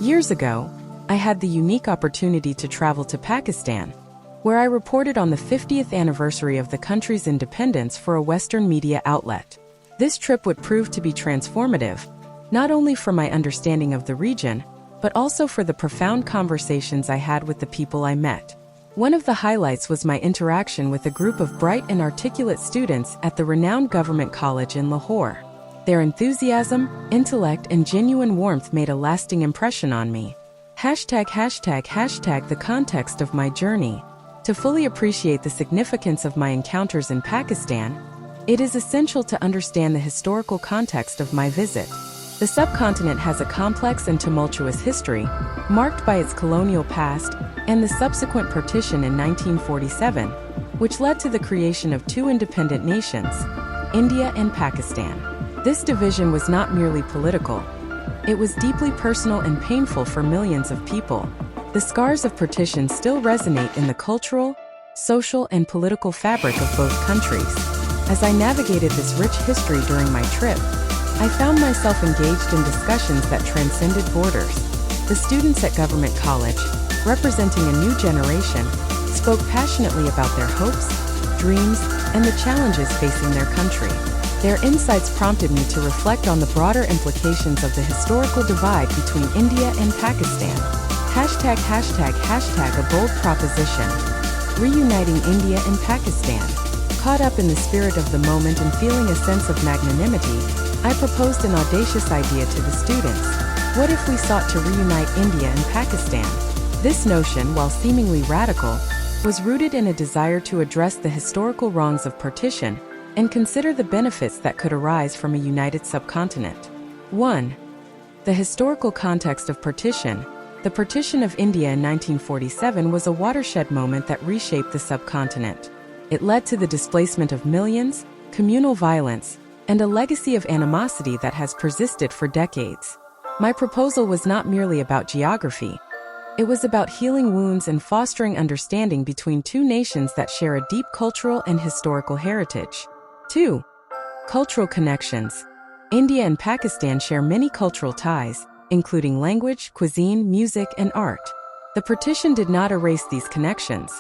Years ago, I had the unique opportunity to travel to Pakistan, where I reported on the 50th anniversary of the country's independence for a Western media outlet. This trip would prove to be transformative, not only for my understanding of the region, but also for the profound conversations I had with the people I met. One of the highlights was my interaction with a group of bright and articulate students at the renowned government college in Lahore. Their enthusiasm, intellect, and genuine warmth made a lasting impression on me. The context of my journey. To fully appreciate the significance of my encounters in Pakistan, it is essential to understand the historical context of my visit. The subcontinent has a complex and tumultuous history, marked by its colonial past and the subsequent partition in 1947, which led to the creation of two independent nations, India and Pakistan. This division was not merely political. It was deeply personal and painful for millions of people. The scars of partition still resonate in the cultural, social, and political fabric of both countries. As I navigated this rich history during my trip, I found myself engaged in discussions that transcended borders. The students at Government College, representing a new generation, spoke passionately about their hopes, dreams, and the challenges facing their country. Their insights prompted me to reflect on the broader implications of the historical divide between India and Pakistan. A bold proposition. Reuniting India and Pakistan. Caught up in the spirit of the moment and feeling a sense of magnanimity, I proposed an audacious idea to the students. What if we sought to reunite India and Pakistan? This notion, while seemingly radical, was rooted in a desire to address the historical wrongs of partition and consider the benefits that could arise from a united subcontinent. 1. The historical context of partition. The partition of India in 1947 was a watershed moment that reshaped the subcontinent. It led to the displacement of millions, communal violence, and a legacy of animosity that has persisted for decades. My proposal was not merely about geography. It was about healing wounds and fostering understanding between two nations that share a deep cultural and historical heritage. 2. Cultural connections. India and Pakistan share many cultural ties, including language, cuisine, music, and art. The partition did not erase these connections.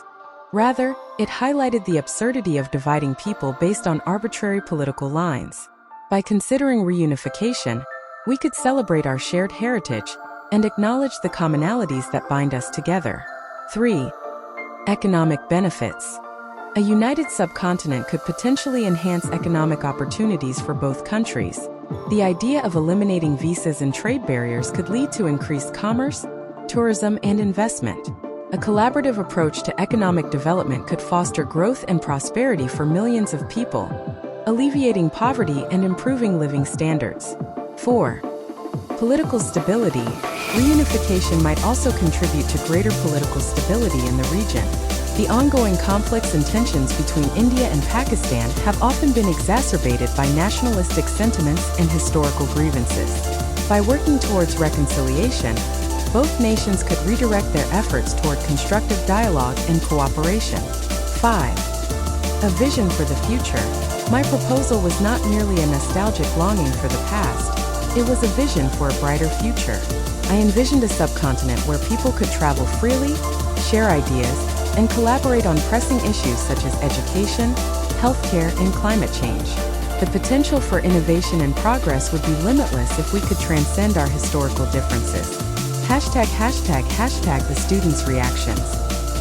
Rather, it highlighted the absurdity of dividing people based on arbitrary political lines. By considering reunification, we could celebrate our shared heritage and acknowledge the commonalities that bind us together. 3. Economic benefits. A united subcontinent could potentially enhance economic opportunities for both countries. The idea of eliminating visas and trade barriers could lead to increased commerce, tourism, and investment. A collaborative approach to economic development could foster growth and prosperity for millions of people, alleviating poverty and improving living standards. 4. Political stability. Reunification might also contribute to greater political stability in the region. The ongoing conflicts and tensions between India and Pakistan have often been exacerbated by nationalistic sentiments and historical grievances. By working towards reconciliation, both nations could redirect their efforts toward constructive dialogue and cooperation. 5. A vision for the future. My proposal was not merely a nostalgic longing for the past. It was a vision for a brighter future. I envisioned a subcontinent where people could travel freely, share ideas, and collaborate on pressing issues such as education, healthcare, and climate change. The potential for innovation and progress would be limitless if we could transcend our historical differences. The students' reactions.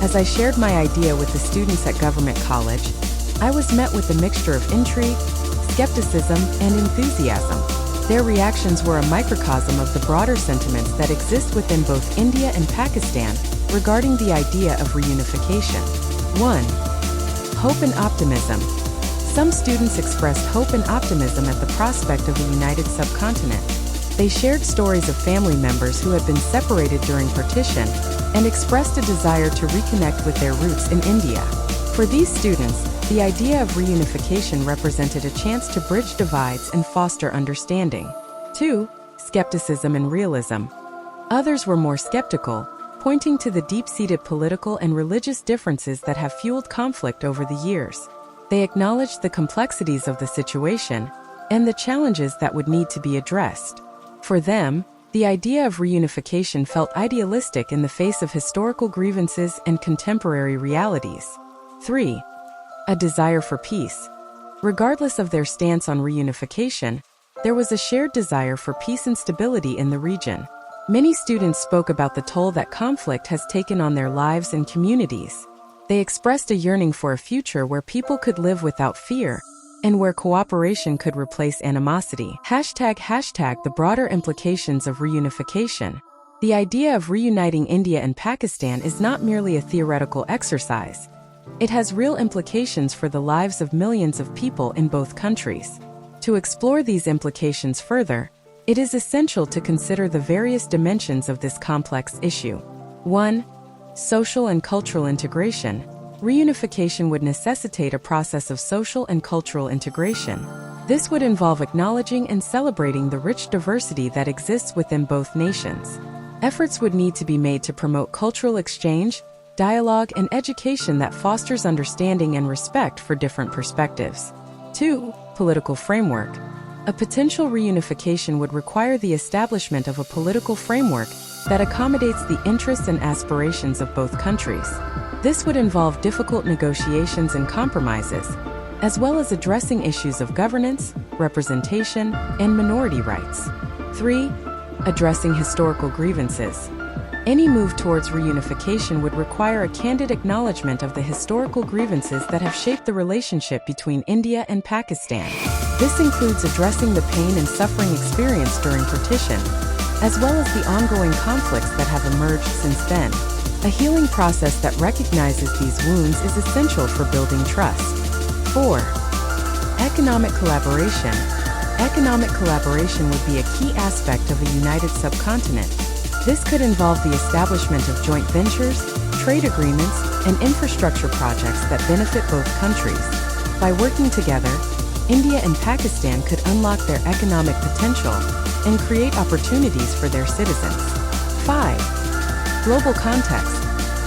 As I shared my idea with the students at Government College, I was met with a mixture of intrigue, skepticism, and enthusiasm. Their reactions were a microcosm of the broader sentiments that exist within both India and Pakistan regarding the idea of reunification. 1. Hope and optimism. Some students expressed hope and optimism at the prospect of a united subcontinent. They shared stories of family members who had been separated during partition and expressed a desire to reconnect with their roots in India. For these students, the idea of reunification represented a chance to bridge divides and foster understanding. 2. Skepticism and realism. Others were more skeptical, pointing to the deep-seated political and religious differences that have fueled conflict over the years. They acknowledged the complexities of the situation and the challenges that would need to be addressed. For them, The idea of reunification felt idealistic in the face of historical grievances and contemporary realities. 3. A desire for peace. Regardless of their stance on reunification, there was a shared desire for peace and stability in the region. Many students spoke about the toll that conflict has taken on their lives and communities. They expressed a yearning for a future where people could live without fear, and where cooperation could replace animosity. The broader implications of reunification. The idea of reuniting India and Pakistan is not merely a theoretical exercise. It has real implications for the lives of millions of people in both countries. To explore these implications further, it is essential to consider the various dimensions of this complex issue. 1. Social and cultural integration. Reunification would necessitate a process of social and cultural integration. This would involve acknowledging and celebrating the rich diversity that exists within both nations. Efforts would need to be made to promote cultural exchange, dialogue, and education that fosters understanding and respect for different perspectives. 2. Political framework. A potential reunification would require the establishment of a political framework that accommodates the interests and aspirations of both countries. This would involve difficult negotiations and compromises, as well as addressing issues of governance, representation, and minority rights. 3. Addressing historical grievances. Any move towards reunification would require a candid acknowledgement of the historical grievances that have shaped the relationship between India and Pakistan. This includes addressing the pain and suffering experienced during partition, as well as the ongoing conflicts that have emerged since then. A healing process that recognizes these wounds is essential for building trust. 4. Economic collaboration. Economic collaboration would be a key aspect of a united subcontinent. This could involve the establishment of joint ventures, trade agreements, and infrastructure projects that benefit both countries. By working together, India and Pakistan could unlock their economic potential and create opportunities for their citizens. 5. Global context.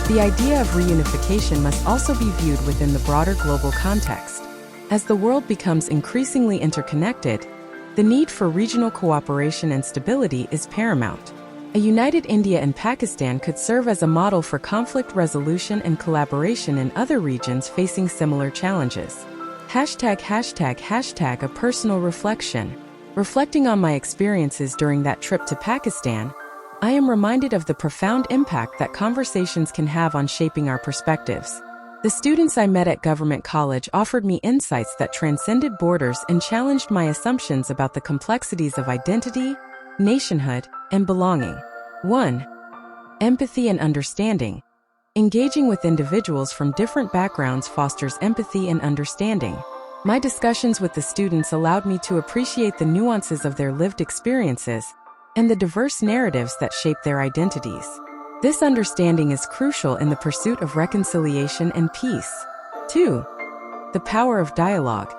The idea of reunification must also be viewed within the broader global context. As the world becomes increasingly interconnected, the need for regional cooperation and stability is paramount. A united India and Pakistan could serve as a model for conflict resolution and collaboration in other regions facing similar challenges. #A personal reflection. Reflecting on my experiences during that trip to Pakistan, I am reminded of the profound impact that conversations can have on shaping our perspectives. The students I met at Government College offered me insights that transcended borders and challenged my assumptions about the complexities of identity, nationhood, and belonging. 1. Empathy and understanding. Engaging with individuals from different backgrounds fosters empathy and understanding. My discussions with the students allowed me to appreciate the nuances of their lived experiences and the diverse narratives that shape their identities. This understanding is crucial in the pursuit of reconciliation and peace. 2. The power of dialogue.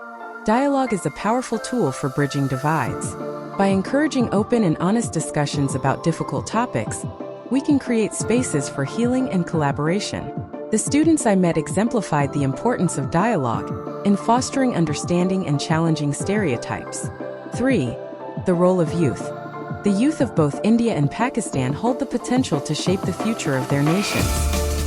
Dialogue is a powerful tool for bridging divides. By encouraging open and honest discussions about difficult topics, we can create spaces for healing and collaboration. The students I met exemplified the importance of dialogue in fostering understanding and challenging stereotypes. 3. The role of youth. The youth of both India and Pakistan hold the potential to shape the future of their nations.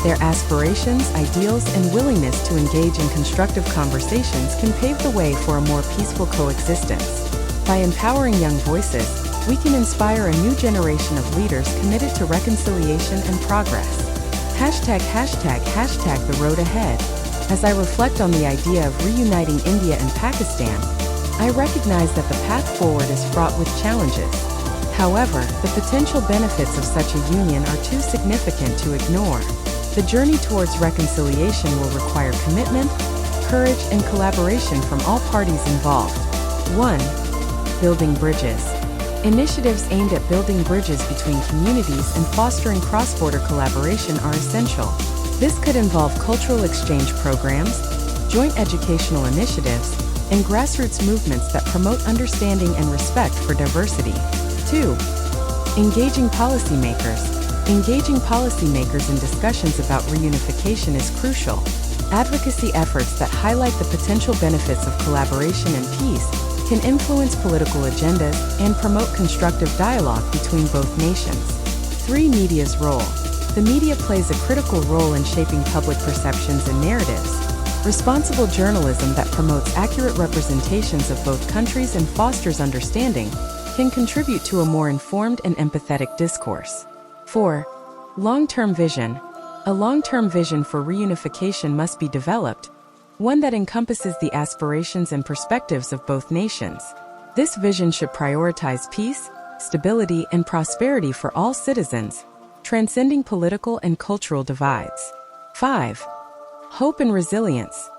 Their aspirations, ideals, and willingness to engage in constructive conversations can pave the way for a more peaceful coexistence. By empowering young voices, we can inspire a new generation of leaders committed to reconciliation and progress. #The road ahead. As I reflect on the idea of reuniting India and Pakistan, I recognize that the path forward is fraught with challenges. However, the potential benefits of such a union are too significant to ignore. The journey towards reconciliation will require commitment, courage, and collaboration from all parties involved. 1. Building bridges. Initiatives aimed at building bridges between communities and fostering cross-border collaboration are essential. This could involve cultural exchange programs, joint educational initiatives, and grassroots movements that promote understanding and respect for diversity. 2. Engaging policymakers. Engaging policymakers in discussions about reunification is crucial. Advocacy efforts that highlight the potential benefits of collaboration and peace can influence political agendas and promote constructive dialogue between both nations. 3. Media's role. The media plays a critical role in shaping public perceptions and narratives. Responsible journalism that promotes accurate representations of both countries and fosters understanding can contribute to a more informed and empathetic discourse. 4. Long-term vision. A long-term vision for reunification must be developed, one that encompasses the aspirations and perspectives of both nations. This vision should prioritize peace, stability, and prosperity for all citizens, transcending political and cultural divides. 5. Hope and resilience.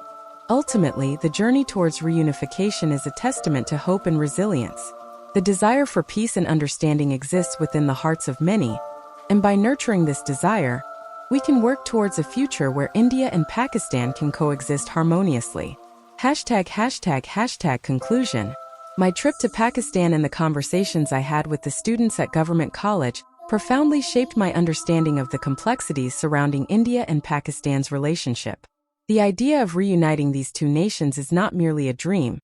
Ultimately, the journey towards reunification is a testament to hope and resilience. The desire for peace and understanding exists within the hearts of many, and by nurturing this desire, we can work towards a future where India and Pakistan can coexist harmoniously. Conclusion. My trip to Pakistan and the conversations I had with the students at Government College profoundly shaped my understanding of the complexities surrounding India and Pakistan's relationship. The idea of reuniting these two nations is not merely a dream.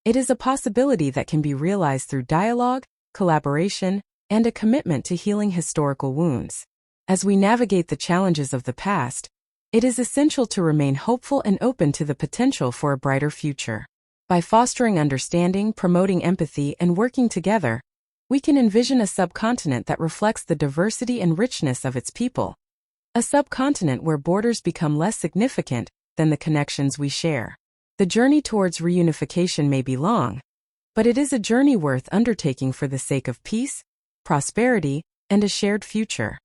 It is a possibility that can be realized through dialogue, collaboration, and a commitment to healing historical wounds. As we navigate the challenges of the past, it is essential to remain hopeful and open to the potential for a brighter future. By fostering understanding, promoting empathy, and working together, we can envision a subcontinent that reflects the diversity and richness of its people. A subcontinent where borders become less significant than the connections we share. The journey towards reunification may be long, but it is a journey worth undertaking for the sake of peace, prosperity, and a shared future.